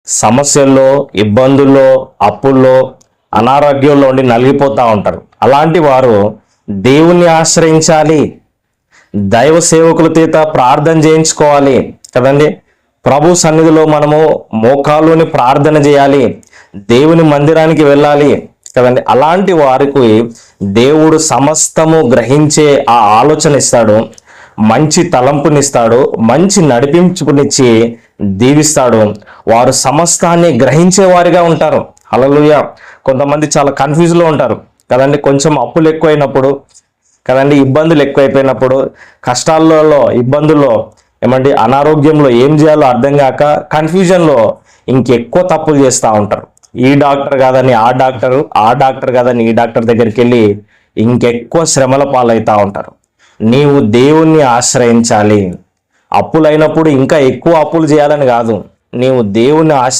సమస్యల్లో, ఇబ్బందుల్లో, అప్పుల్లో, అనారోగ్యంలో ఉండి నలిగిపోతూ ఉంటారు. అలాంటి వారు దేవుణ్ణి ఆశ్రయించాలి, దైవ సేవకుల చేత ప్రార్థన చేయించుకోవాలి కదండి. ప్రభు సన్నిధిలో మనము మోకాళ్ళుని ప్రార్థన చేయాలి, దేవుని మందిరానికి వెళ్ళాలి కదండి. అలాంటి వారికి దేవుడు సమస్తము గ్రహించే ఆ ఆలోచన ఇస్తాడు, మంచి తలంపునిస్తాడు, మంచి నడిపించుకునిచ్చి దీవిస్తాడు. వారు సమస్తాన్ని గ్రహించే వారిగా ఉంటారు. హల్లెలూయా. కొంతమంది చాలా కన్ఫ్యూజ్లో ఉంటారు కదండి. కొంచెం అప్పులు ఎక్కువైనప్పుడు కదండి, ఇబ్బందులు ఎక్కువైపోయినప్పుడు, కష్టాలలో, ఇబ్బందుల్లో, ఏమంటే అనారోగ్యంలో ఏం చేయాలో అర్థం కాక కన్ఫ్యూజన్లో ఇంకెక్కువ తప్పులు చేస్తూ ఉంటారు. ఈ డాక్టర్ కాదని ఆ డాక్టర్, ఆ డాక్టర్ కాదని ఈ డాక్టర్ దగ్గరికి వెళ్ళి ఇంకెక్కువ శ్రమల పాలవుతూ ఉంటారు. నీవు దేవుణ్ణి ఆశ్రయించాలి. అప్పులైనప్పుడు ఇంకా ఎక్కువ అప్పులు చేయాలని కాదు, నీవు దేవుణ్ణి